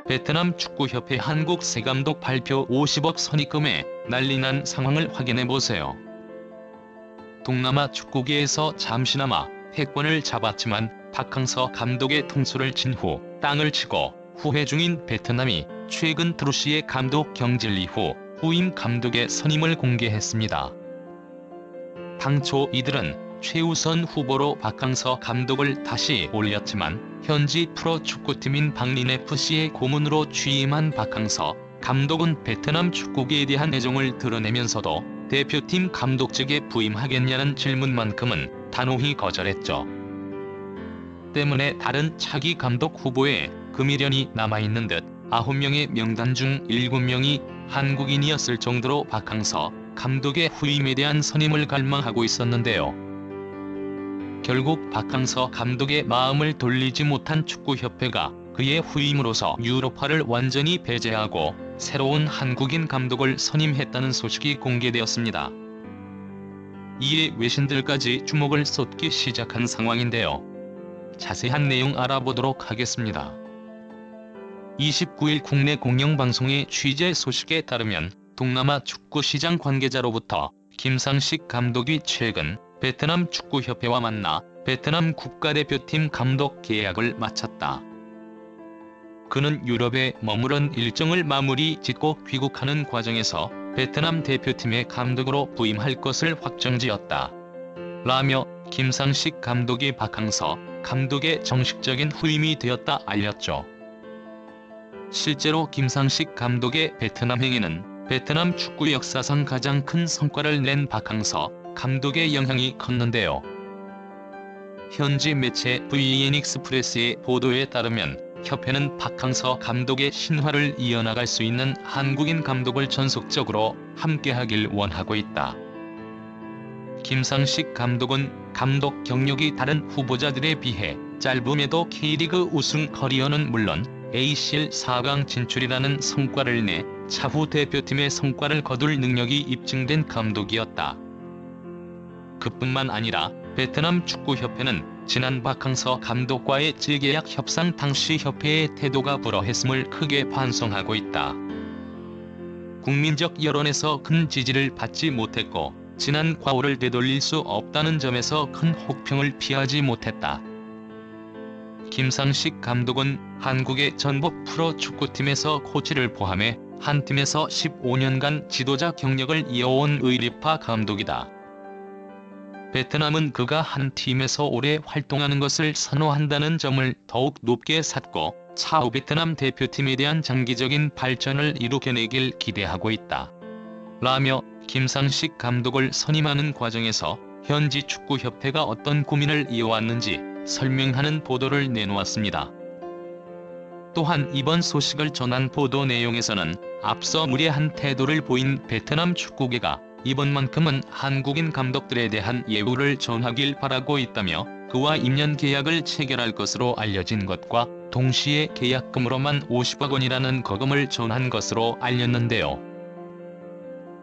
베트남 축구협회 한국 새 감독 발표 50억 선입금에 난리난 상황을 확인해보세요. 동남아 축구계에서 잠시나마 패권을 잡았지만 박항서 감독의 통수를 친 후 땅을 치고 후회 중인 베트남이 최근 트루시의 감독 경질 이후 후임 감독의 선임을 공개했습니다. 당초 이들은 최우선 후보로 박항서 감독을 다시 올렸지만 현지 프로축구팀인 박린FC의 고문으로 취임한 박항서 감독은 베트남 축구계에 대한 애정을 드러내면서도 대표팀 감독직에 부임하겠냐는 질문만큼은 단호히 거절했죠. 때문에 다른 차기 감독 후보에 금이련이 남아있는 듯 9명의 명단 중 7명이 한국인이었을 정도로 박항서 감독의 후임에 대한 선임을 갈망하고 있었는데요. 결국 박항서 감독의 마음을 돌리지 못한 축구협회가 그의 후임으로서 유럽파를 완전히 배제하고 새로운 한국인 감독을 선임했다는 소식이 공개되었습니다. 이에 외신들까지 주목을 쏟기 시작한 상황인데요. 자세한 내용 알아보도록 하겠습니다. 29일 국내 공영방송의 취재 소식에 따르면 동남아 축구시장 관계자로부터 김상식 감독이 최근 베트남 축구협회와 만나 베트남 국가대표팀 감독 계약을 마쳤다. 그는 유럽에 머무른 일정을 마무리 짓고 귀국하는 과정에서 베트남 대표팀의 감독으로 부임할 것을 확정지었다. 라며 김상식 감독이 박항서 감독의 정식적인 후임이 되었다 알렸죠. 실제로 김상식 감독의 베트남 행에는 베트남 축구 역사상 가장 큰 성과를 낸 박항서 감독의 영향이 컸는데요. 현지 매체 VNexpress의 보도에 따르면 협회는 박항서 감독의 신화를 이어나갈 수 있는 한국인 감독을 전속적으로 함께하길 원하고 있다. 김상식 감독은 감독 경력이 다른 후보자들에 비해 짧음에도 K리그 우승 커리어는 물론 ACL 4강 진출이라는 성과를 내 차후 대표팀의 성과를 거둘 능력이 입증된 감독이었다. 그뿐만 아니라 베트남 축구협회는 지난 박항서 감독과의 재계약 협상 당시 협회의 태도가 불허했음을 크게 반성하고 있다. 국민적 여론에서 큰 지지를 받지 못했고 지난 과오를 되돌릴 수 없다는 점에서 큰 혹평을 피하지 못했다. 김상식 감독은 한국의 전북 프로축구팀에서 코치를 포함해 한 팀에서 15년간 지도자 경력을 이어온 의리파 감독이다. 베트남은 그가 한 팀에서 오래 활동하는 것을 선호한다는 점을 더욱 높게 샀고 차후 베트남 대표팀에 대한 장기적인 발전을 이루겨내길 기대하고 있다. 라며 김상식 감독을 선임하는 과정에서 현지 축구협회가 어떤 고민을 이어왔는지 설명하는 보도를 내놓았습니다. 또한 이번 소식을 전한 보도 내용에서는 앞서 무례한 태도를 보인 베트남 축구계가 이번만큼은 한국인 감독들에 대한 예우를 전하길 바라고 있다며 그와 2년 계약을 체결할 것으로 알려진 것과 동시에 계약금으로만 50억 원이라는 거금을 전한 것으로 알렸는데요.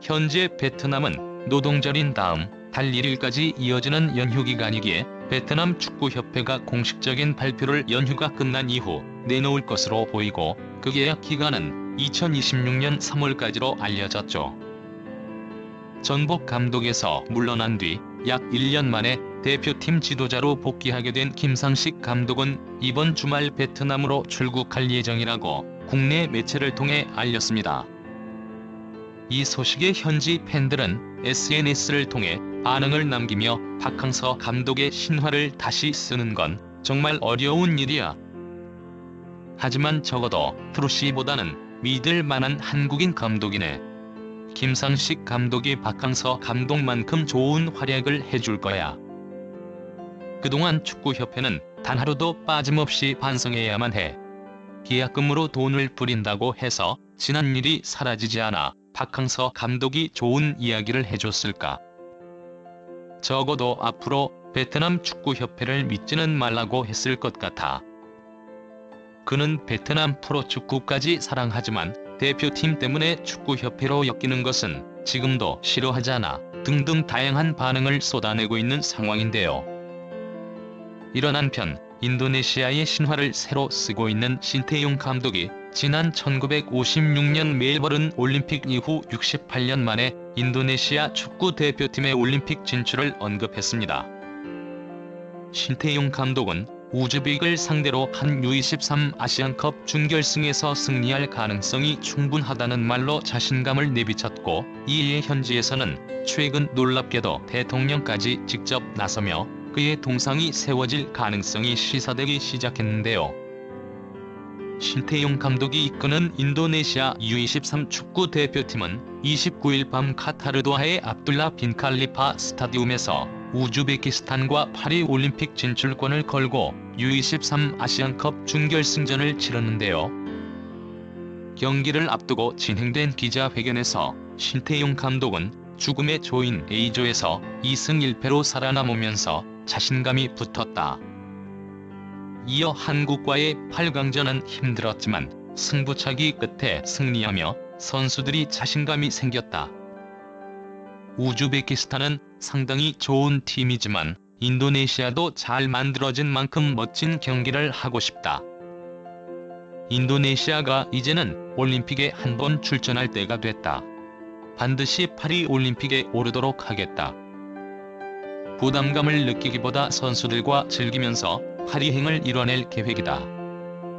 현재 베트남은 노동절인 다음 달 1일까지 이어지는 연휴기간이기에 베트남 축구협회가 공식적인 발표를 연휴가 끝난 이후 내놓을 것으로 보이고 그 계약 기간은 2026년 3월까지로 알려졌죠. 전북 감독에서 물러난 뒤 약 1년 만에 대표팀 지도자로 복귀하게 된 김상식 감독은 이번 주말 베트남으로 출국할 예정이라고 국내 매체를 통해 알렸습니다. 이 소식에 현지 팬들은 SNS를 통해 반응을 남기며 박항서 감독의 신화를 다시 쓰는 건 정말 어려운 일이야. 하지만 적어도 트루시보다는 믿을 만한 한국인 감독이네. 김상식 감독이 박항서 감독만큼 좋은 활약을 해줄 거야. 그동안 축구협회는 단 하루도 빠짐없이 반성해야만 해. 계약금으로 돈을 뿌린다고 해서 지난 일이 사라지지 않아 박항서 감독이 좋은 이야기를 해줬을까. 적어도 앞으로 베트남 축구협회를 믿지는 말라고 했을 것 같아. 그는 베트남 프로축구까지 사랑하지만 대표팀 때문에 축구협회로 엮이는 것은 지금도 싫어하잖아 등등 다양한 반응을 쏟아내고 있는 상황인데요. 이런 한편 인도네시아의 신화를 새로 쓰고 있는 신태용 감독이 지난 1956년 멜버른 올림픽 이후 68년 만에 인도네시아 축구 대표팀의 올림픽 진출을 언급했습니다. 신태용 감독은 우즈벡을 상대로 한 U23 아시안컵 준결승에서 승리할 가능성이 충분하다는 말로 자신감을 내비쳤고, 이에 현지에서는 최근 놀랍게도 대통령까지 직접 나서며 그의 동상이 세워질 가능성이 시사되기 시작했는데요. 신태용 감독이 이끄는 인도네시아 U23 축구 대표팀은 29일 밤 카타르 도하의 압둘라 빈 칼리파 스타디움에서 우즈베키스탄과 파리 올림픽 진출권을 걸고 U23 아시안컵 준결승전을 치렀는데요. 경기를 앞두고 진행된 기자회견에서 신태용 감독은 죽음의 조인 A조에서 2승 1패로 살아남으면서 자신감이 붙었다. 이어 한국과의 8강전은 힘들었지만 승부차기 끝에 승리하며 선수들이 자신감이 생겼다. 우즈베키스탄은 상당히 좋은 팀이지만 인도네시아도 잘 만들어진 만큼 멋진 경기를 하고 싶다. 인도네시아가 이제는 올림픽에 한번 출전할 때가 됐다. 반드시 파리 올림픽에 오르도록 하겠다. 부담감을 느끼기보다 선수들과 즐기면서 파리행을 이뤄낼 계획이다.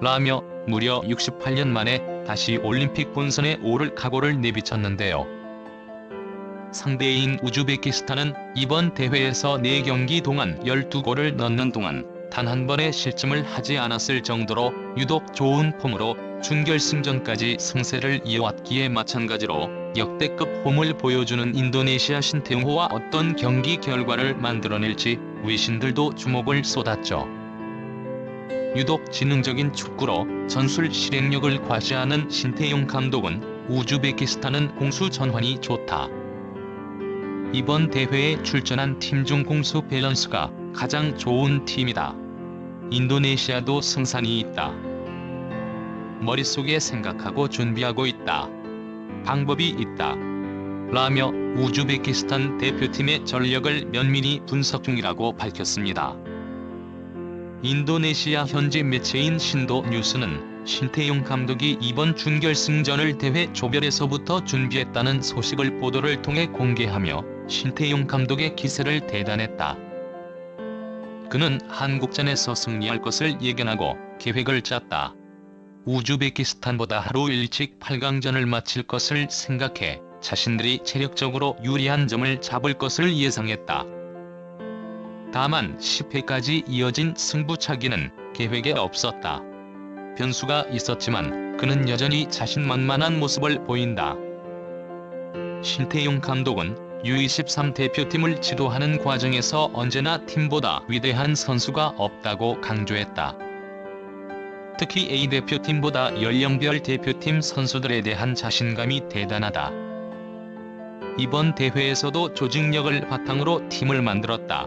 라며 무려 68년 만에 다시 올림픽 본선에 오를 각오를 내비쳤는데요. 상대인 우즈베키스탄은 이번 대회에서 4경기 동안 12골을 넣는 동안 단 한 번의 실점을 하지 않았을 정도로 유독 좋은 폼으로 준결승전까지 승세를 이어왔기에 마찬가지로 역대급 폼을 보여주는 인도네시아 신태용호와 어떤 경기 결과를 만들어낼지 외신들도 주목을 쏟았죠. 유독 지능적인 축구로 전술 실행력을 과시하는 신태용 감독은 우즈베키스탄은 공수 전환이 좋다. 이번 대회에 출전한 팀 중 공수 밸런스가 가장 좋은 팀이다. 인도네시아도 승산이 있다. 머릿속에 생각하고 준비하고 있다. 방법이 있다. 라며 우즈베키스탄 대표팀의 전력을 면밀히 분석 중이라고 밝혔습니다. 인도네시아 현지 매체인 신도 뉴스는 신태용 감독이 이번 준결승전을 대회 조별에서부터 준비했다는 소식을 보도를 통해 공개하며 신태용 감독의 기세를 대단했다. 그는 한국전에서 승리할 것을 예견하고 계획을 짰다. 우즈베키스탄보다 하루 일찍 8강전을 마칠 것을 생각해 자신들이 체력적으로 유리한 점을 잡을 것을 예상했다. 다만 10회까지 이어진 승부차기는 계획에 없었다. 변수가 있었지만 그는 여전히 자신만만한 모습을 보인다. 신태용 감독은 U23 대표팀을 지도하는 과정에서 언제나 팀보다 위대한 선수가 없다고 강조했다. 특히 A대표팀보다 연령별 대표팀 선수들에 대한 자신감이 대단하다. 이번 대회에서도 조직력을 바탕으로 팀을 만들었다.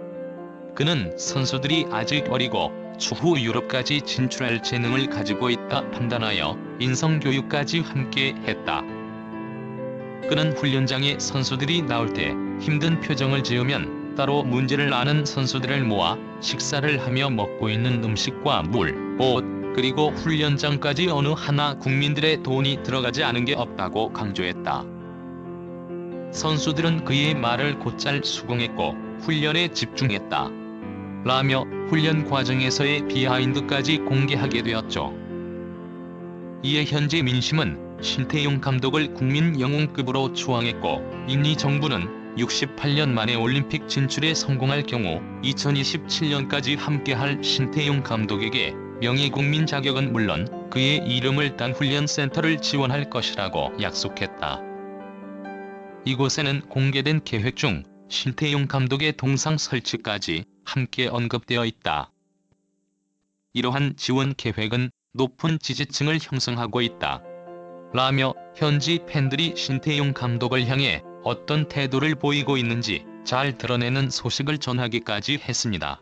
그는 선수들이 아직 어리고 추후 유럽까지 진출할 재능을 가지고 있다 판단하여 인성교육까지 함께 했다. 그는 훈련장에 선수들이 나올 때 힘든 표정을 지으면 따로 문제를 아는 선수들을 모아 식사를 하며 먹고 있는 음식과 물, 옷, 그리고 훈련장까지 어느 하나 국민들의 돈이 들어가지 않은 게 없다고 강조했다. 선수들은 그의 말을 곧잘 수긍했고 훈련에 집중했다. 라며 훈련 과정에서의 비하인드까지 공개하게 되었죠. 이에 현지 민심은 신태용 감독을 국민 영웅급으로 추앙했고, 인리 정부는 68년 만에 올림픽 진출에 성공할 경우 2027년까지 함께할 신태용 감독에게 명예국민 자격은 물론 그의 이름을 딴 훈련센터를 지원할 것이라고 약속했다. 이곳에는 공개된 계획 중 신태용 감독의 동상 설치까지 함께 언급되어 있다. 이러한 지원 계획은 높은 지지층을 형성하고 있다. 라며 현지 팬들이 신태용 감독을 향해 어떤 태도를 보이고 있는지 잘 드러내는 소식을 전하기까지 했습니다.